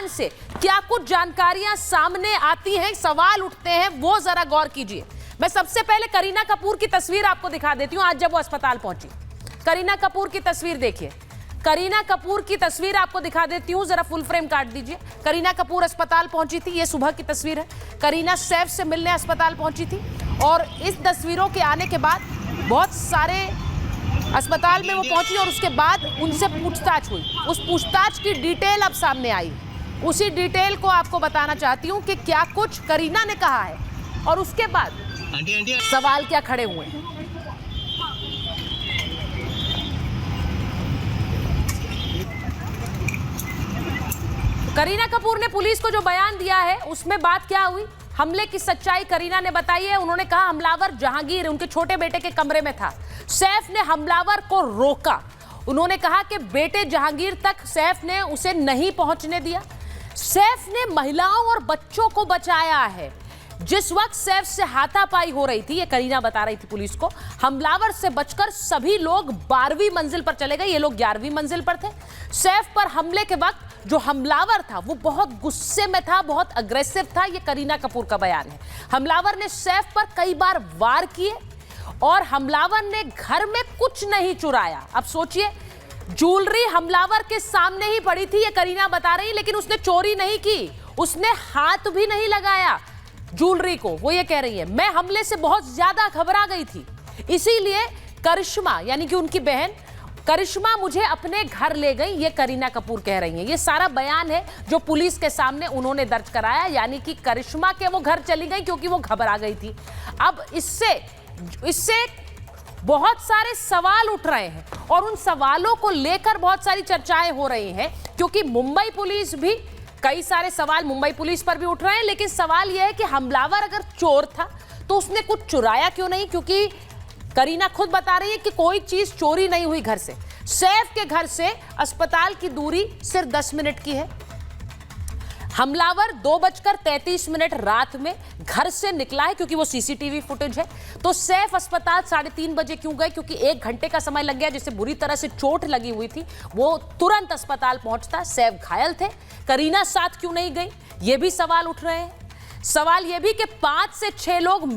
से क्या कुछ जानकारियां सामने आती हैं, सवाल उठते हैं, वो जरा गौर कीजिए। मैं सबसे पहले करीना कपूर की तस्वीर आपको दिखा देती हूं आज जब वो अस्पताल पहुंची। करीना कपूर की तस्वीर देखिए, करीना कपूर की तस्वीर आपको दिखा देती हूं, जरा फुल फ्रेम काट दीजिए। करीना कपूर अस्पताल पहुंची थी, ये सुबह की तस्वीर है। करीना सैफ से मिलने अस्पताल पहुंची थी और इस तस्वीरों के आने के बाद बहुत सारे अस्पताल में वो पहुंची और उसके बाद उनसे पूछताछ हुई। उस पूछताछ की डिटेल अब सामने आई। उसी डिटेल को आपको बताना चाहती हूं कि क्या कुछ करीना ने कहा है और उसके बाद सवाल क्या खड़े हुए हैं। करीना कपूर ने पुलिस को जो बयान दिया है उसमें बात क्या हुई, हमले की सच्चाई करीना ने बताई है। उन्होंने कहा हमलावर जहांगीर उनके छोटे बेटे के कमरे में था, सैफ ने हमलावर को रोका। उन्होंने कहा कि बेटे जहांगीर तक सैफ ने उसे नहीं पहुंचने दिया। सैफ ने महिलाओं और बच्चों को बचाया है। जिस वक्त सैफ से हाथापाई हो रही थी, ये करीना बता रही थी पुलिस को, हमलावर से बचकर सभी लोग 12वीं मंजिल पर चले गए, ये लोग 11वीं मंजिल पर थे। सैफ पर हमले के वक्त जो हमलावर था वो बहुत गुस्से में था, बहुत अग्रेसिव था, ये करीना कपूर का बयान है। हमलावर ने सैफ पर कई बार वार किए और हमलावर ने घर में कुछ नहीं चुराया। अब सोचिए, ज्वेलरी हमलावर के सामने ही पड़ी थी, ये करीना बता रही, लेकिन उसने चोरी नहीं की, उसने हाथ भी नहीं लगाया ज्वेलरी को। वो ये कह रही है मैं हमले से बहुत ज्यादा घबरा गई थी, इसीलिए करिश्मा यानी कि उनकी बहन करिश्मा मुझे अपने घर ले गई, ये करीना कपूर कह रही हैं। ये सारा बयान है जो पुलिस के सामने उन्होंने दर्ज कराया, यानी कि करिश्मा के वो घर चली गई क्योंकि वो घबरा गई थी। अब इससे बहुत सारे सवाल उठ रहे हैं और उन सवालों को लेकर बहुत सारी चर्चाएं हो रही हैं, क्योंकि मुंबई पुलिस भी कई सारे सवाल मुंबई पुलिस पर भी उठ रहे हैं। लेकिन सवाल यह है कि हमलावर अगर चोर था तो उसने कुछ चुराया क्यों नहीं, क्योंकि करीना खुद बता रही है कि कोई चीज चोरी नहीं हुई घर से। सैफ के घर से अस्पताल की दूरी सिर्फ 10 मिनट की है। हमलावर 2:33 रात में घर से निकला है, क्योंकि वो सीसीटीवी फुटेज है। तो सैफ अस्पताल 3:30 बजे क्यों गए, क्योंकि 1 घंटे का समय लग गया, जिसे बुरी तरह से चोट लगी हुई थी। वो तुरंत अस्पताल पहुंचता, सैफ घायल थे। करीना साथ क्यों नहीं गई, ये भी सवाल उठ रहे हैं। सवाल ये भी कि 5 से 6 लोग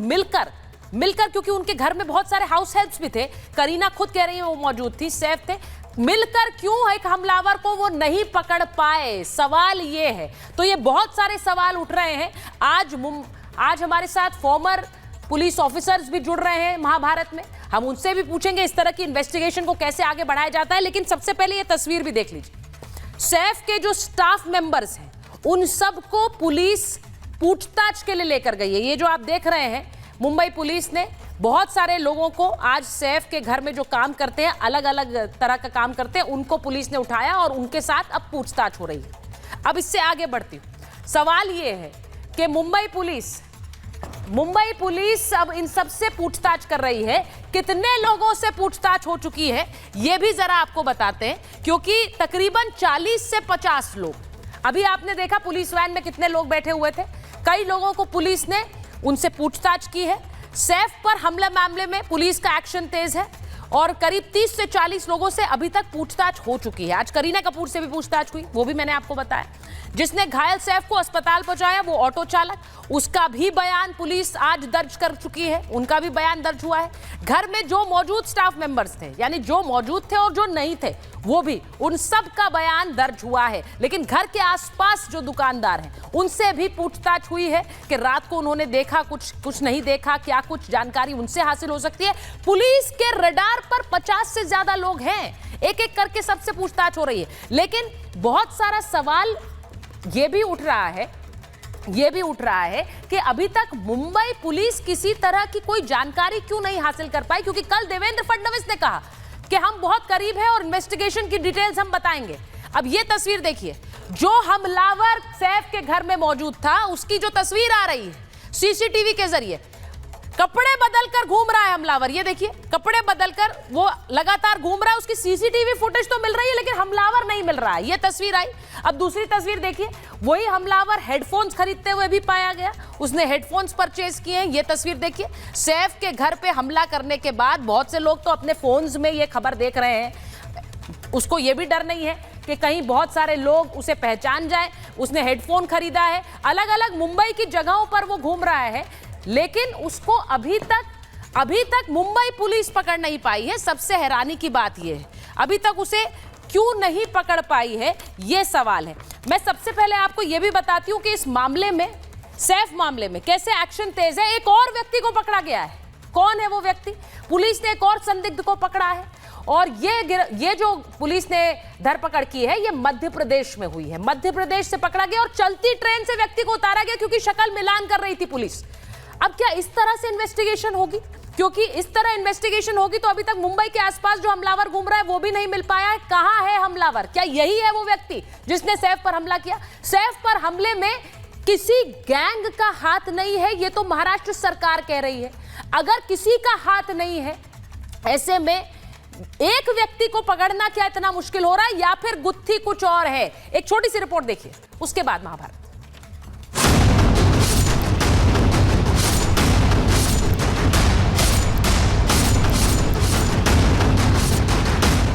मिलकर क्योंकि उनके घर में बहुत सारे हाउस हेल्प्स भी थे, करीना खुद कह रही है वो मौजूद थी, सैफ थे, मिलकर क्यों एक हमलावर को वो नहीं पकड़ पाए, सवाल ये है। तो ये बहुत सारे सवाल उठ रहे हैं। आज हमारे साथ फॉर्मर पुलिस ऑफिसर्स भी जुड़ रहे हैं महाभारत में, हम उनसे भी पूछेंगे इस तरह की इन्वेस्टिगेशन को कैसे आगे बढ़ाया जाता है। लेकिन सबसे पहले ये तस्वीर भी देख लीजिए। सैफ के जो स्टाफ मेंबर्स हैं उन सबको पुलिस पूछताछ के लिए लेकर गई है। ये जो आप देख रहे हैं, मुंबई पुलिस ने बहुत सारे लोगों को आज सैफ के घर में जो काम करते हैं, अलग अलग तरह का काम करते हैं, उनको पुलिस ने उठाया और उनके साथ अब पूछताछ हो रही है। अब इससे आगे बढ़ती हूं, सवाल ये है कि मुंबई पुलिस अब इन सब से पूछताछ कर रही है। कितने लोगों से पूछताछ हो चुकी है ये भी जरा आपको बताते हैं, क्योंकि तकरीबन 40 से 50 लोग, अभी आपने देखा पुलिस वैन में कितने लोग बैठे हुए थे, कई लोगों को पुलिस ने उनसे पूछताछ की है। सैफ पर हमला मामले में पुलिस का एक्शन तेज है और करीब 30 से 40 लोगों से अभी तक पूछताछ हो चुकी है। आज करीना कपूर से भी पूछताछ हुई, वो भी मैंने आपको बताया। जिसने घायल सैफ को अस्पताल पहुंचाया वो ऑटो चालक, उसका भी बयान पुलिस आज दर्ज कर चुकी है, उनका भी बयान दर्ज हुआ है। घर में जो मौजूद स्टाफ मेंबर्स थे, यानी जो मौजूद थे और जो नहीं थे, वो भी, उन सब का बयान दर्ज हुआ है। लेकिन घर के आसपास जो दुकानदार हैं उनसे भी पूछताछ हुई है कि रात को उन्होंने देखा, कुछ नहीं देखा, क्या कुछ जानकारी उनसे हासिल हो सकती है। पुलिस के रडार पर 50 से ज्यादा लोग हैं, एक एक करके सबसे पूछताछ हो रही है। लेकिन बहुत सारा सवाल ये भी उठ रहा है कि अभी तक मुंबई पुलिस किसी तरह की कोई जानकारी क्यों नहीं हासिल कर पाई, क्योंकि कल देवेंद्र फडणवीस ने कहा कि हम बहुत करीब हैं और इन्वेस्टिगेशन की डिटेल्स हम बताएंगे। अब ये तस्वीर देखिए, जो हमलावर सैफ के घर में मौजूद था उसकी जो तस्वीर आ रही है सीसीटीवी के जरिए, कपड़े बदलकर घूम रहा है हमलावर। ये देखिए, कपड़े बदलकर वो लगातार घूम रहा है, उसकी सीसीटीवी फुटेज तो मिल रही है लेकिन हमलावर नहीं मिल रहा है। ये तस्वीर आई। अब दूसरी तस्वीर देखिए, वही हमलावर हेडफोन्स खरीदते हुए भी पाया गया, उसने हेडफोन्स परचेज किए हैं। ये तस्वीर देखिए, सैफ के घर पे हमला करने के बाद बहुत से लोग तो अपने फोन्स में ये खबर देख रहे हैं, उसको ये भी डर नहीं है कि कहीं बहुत सारे लोग उसे पहचान जाएं। उसने हेडफोन खरीदा है, अलग अलग मुंबई की जगहों पर वो घूम रहा है, लेकिन उसको अभी तक मुंबई पुलिस पकड़ नहीं पाई है। सबसे हैरानी की बात यह है, अभी तक उसे क्यों नहीं पकड़ पाई है, यह सवाल है। मैं सबसे पहले आपको यह भी बताती हूं कि इस मामले में, सैफ मामले में कैसे एक्शन तेज है। एक और व्यक्ति को पकड़ा गया है। कौन है वो व्यक्ति? पुलिस ने एक और संदिग्ध को पकड़ा है, और ये जो पुलिस ने धरपकड़ की है, ये मध्य प्रदेश में हुई है। मध्य प्रदेश से पकड़ा गया और चलती ट्रेन से व्यक्ति को उतारा गया, क्योंकि शक्ल मिलान कर रही थी पुलिस। अब क्या इस तरह से इन्वेस्टिगेशन होगी? क्योंकि इस तरह इन्वेस्टिगेशन होगी तो अभी तक मुंबई के आसपास जो हमलावर घूम रहा है वो भी नहीं मिल पाया है। कहां है हमलावर? क्या यही है वो व्यक्ति जिसने सैफ पर हमला किया? सैफ पर हमले में किसी गैंग का हाथ नहीं है, ये तो महाराष्ट्र सरकार कह रही है। अगर किसी का हाथ नहीं है, ऐसे में एक व्यक्ति को पकड़ना क्या इतना मुश्किल हो रहा है, या फिर गुत्थी कुछ और है? एक छोटी सी रिपोर्ट देखिए, उसके बाद महाभारत।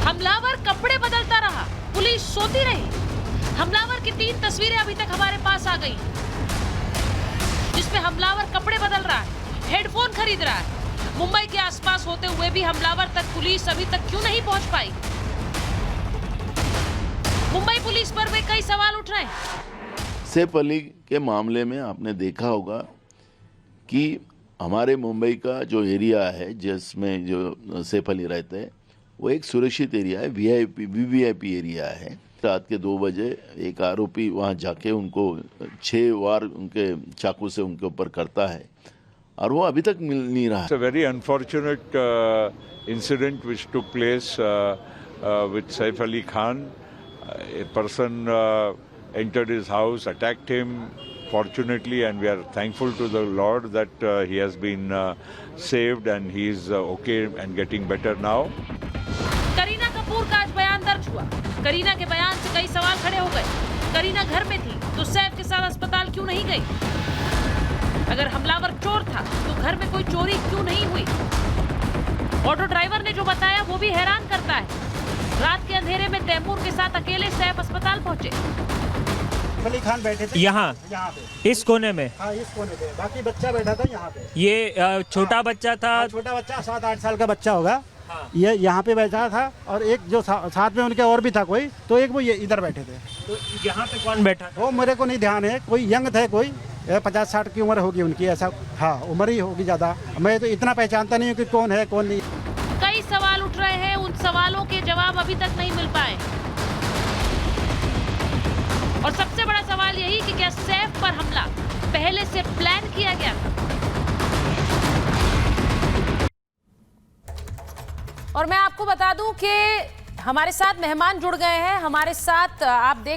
हमलावर कपड़े बदलता रहा, पुलिस सोती रही। हमलावर की 3 तस्वीरें अभी तक हमारे पास आ गई, जिसमें हमलावर कपड़े बदल रहा है, हेडफोन खरीद रहा है। मुंबई के आसपास होते हुए भी हमलावर तक पुलिस अभी तक क्यों नहीं पहुंच पाई? मुंबई पुलिस पर वे कई सवाल उठ रहे हैं। सैफ अली के मामले में आपने देखा होगा कि हमारे मुंबई का जो एरिया है जिसमें जो सैफ अली रहते हैं, वो एक सुरक्षित एरिया है, वीवीआईपी एरिया है। रात के 2 बजे एक आरोपी वहाँ जाके उनको 6 वार उनके चाकू से उनके ऊपर करता है, और वो अभी तक मिल नहीं रहा है। It's a very unfortunate incident which took place with Saif Ali Khan. A person entered his house, attacked him. Fortunately, and we are thankful to the Lord that he has been saved and he is okay and getting better now. Kareena Kapoor का आज बयान दर्ज हुआ। करीना के बयान से कई सवाल खड़े हो गए। करीना घर में थी तो सैफ के साथ अस्पताल क्यों नहीं गई? अगर हमलावर चोर था तो घर में कोई चोरी क्यों नहीं हुई? ऑटो ड्राइवर ने जो बताया वो भी हैरान करता है। रात के अंधेरे में तैमूर के साथ अकेले सैफ अस्पताल पहुंचे। अली खान बैठे थे यहाँ पे, इस कोने में। हाँ, इस कोने पे। बाकी बच्चा बैठा था यहाँ पे। ये छोटा बच्चा था। छोटा बच्चा 7-8 साल का बच्चा होगा। ये यहाँ पे बैठा था, और एक जो साथ में उनके और भी था कोई, तो एक वो ये इधर बैठे थे। तो यहाँ पे कौन बैठा था? वो मेरे को नहीं ध्यान है। कोई यंग थे, कोई 50-60 की उम्र होगी उनकी, ऐसा। हाँ, उम्र ही होगी ज़्यादा। मैं तो इतना पहचानता नहीं हूँ कि कौन है कौन नहीं। कई सवाल उठ रहे हैं, उन सवालों के जवाब अभी तक नहीं मिल पाए। और सबसे बड़ा सवाल यही कि क्या सैफ पर हमला पहले से प्लान किया गया था? और मैं आपको बता दूं कि हमारे साथ मेहमान जुड़ गए हैं। हमारे साथ आप देख